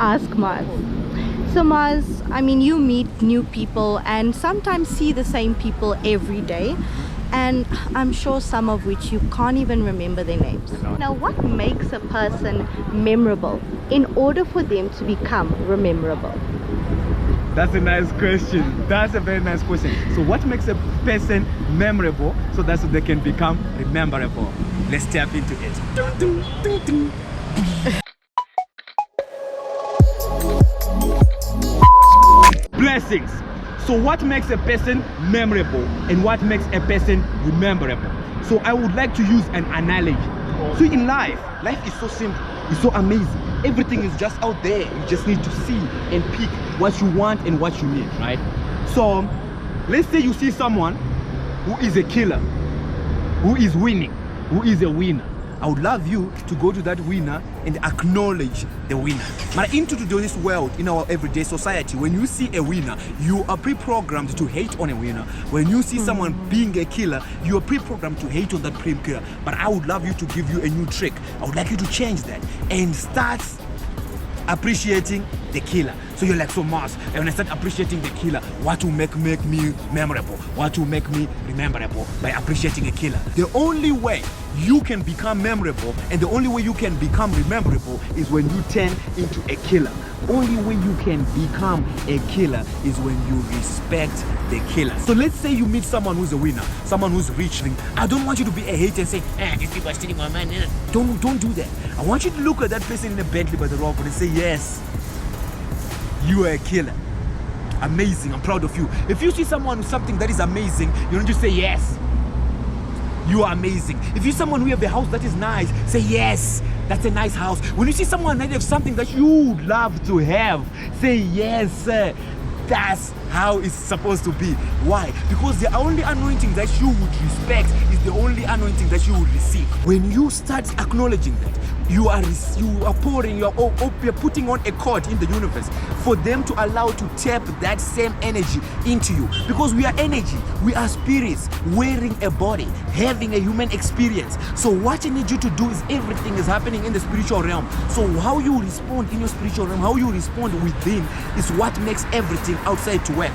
ask Mars. So Mars, I mean, you meet new people and sometimes see the same people every day, and I'm sure some of which you can't even remember their names. Now, what makes a person memorable in order for them to become rememberable? That's a nice question. That's a very nice question. So what makes a person memorable so that they can become rememberable? Let's tap into it. Blessings. So what makes a person memorable and what makes a person rememberable? So I would like to use an analogy. So in life is so simple, it's so amazing. Everything is just out there. You just need to see and pick what you want and what you need, right? So let's say you see someone who is a killer, who is winning, who is a winner. I would love you to go to that winner and acknowledge the winner. But into this world, in our everyday society, when you see a winner, you are pre-programmed to hate on a winner. When you see someone being a killer, you are pre-programmed to hate on that killer. But I would love you to give you a new trick. I would like you to change that and start appreciating the killer. So you're like, so Mars, and when I start appreciating the killer, what will make me memorable? What will make me rememberable? By appreciating a killer. The only way you can become memorable and the only way you can become rememberable is when you turn into a killer. Only way you can become a killer is when you respect the killer. So let's say you meet someone who's a winner, someone who's rich. I don't want you to be a hater and say, these people are stealing my money. Don't do that. I want you to look at that person in the Bentley by the road and say, yes, you are a killer. Amazing, I'm proud of you. If you see someone with something that is amazing, you don't just say, yes, you are amazing. If you see someone who have a house that is nice, say, yes, that's a nice house. When you see someone that have something that you would love to have, say, yes, that's how it's supposed to be. Why? Because the only anointing that you would respect is the only anointing that you would receive. When you start acknowledging that, you are putting on a cord in the universe for them to allow to tap that same energy into you. Because we are energy, we are spirits wearing a body, having a human experience. So what I need you to do is everything is happening in the spiritual realm. So how you respond in your spiritual realm, how you respond within is what makes everything outside to work.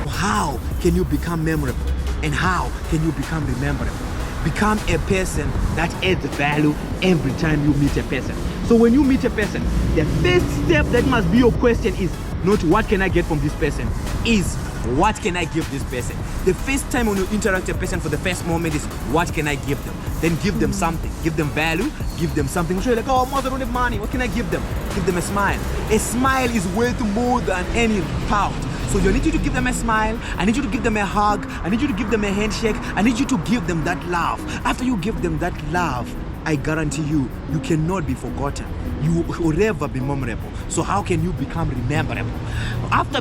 How can you become memorable? And how can you become rememberable? Become a person that adds value every time you meet a person. So when you meet a person, the first step that must be your question is not what can I get from this person, is what can I give this person. The first time when you interact with a person for the first moment is what can I give them. Then give them something, give them value, give them something. So you're like, oh, Mother, I don't have money, what can I give them? Give them a smile. A smile is worth more than any pound. So I need you to give them a smile, I need you to give them a hug, I need you to give them a handshake, I need you to give them that love. After you give them that love, I guarantee you, you cannot be forgotten. You will forever be memorable. So how can you become rememberable?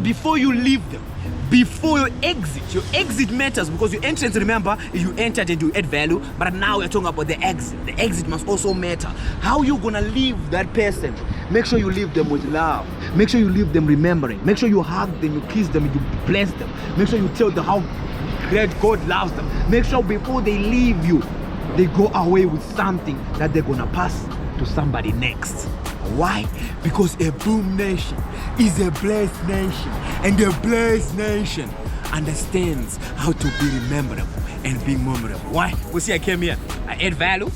Before you leave them, before your exit matters because your entrance, remember, you entered and you add value, but now we're talking about the exit. The exit must also matter. How you gonna leave that person? Make sure you leave them with love. Make sure you leave them remembering. Make sure you hug them, you kiss them, you bless them. Make sure you tell them how great God loves them. Make sure before they leave you, they go away with something that they're gonna pass to somebody next. Why? Because a boom nation is a blessed nation, and a blessed nation understands how to be rememberable and be memorable. Why? Well, see, I came here, I add value.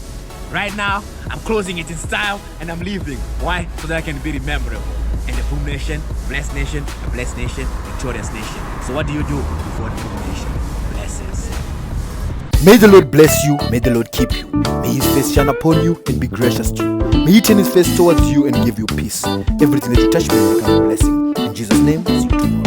Right now, I'm closing it in style and I'm leaving. Why? So that I can be rememberable. And a boom nation, blessed nation, a blessed nation, victorious nation. So what do you do before the boom nation blesses? May the Lord bless you, may the Lord keep you. May his face shine upon you and be gracious to you. May he turn his face towards you and give you peace. Everything that you touch will become a blessing. In Jesus' name, see you tomorrow.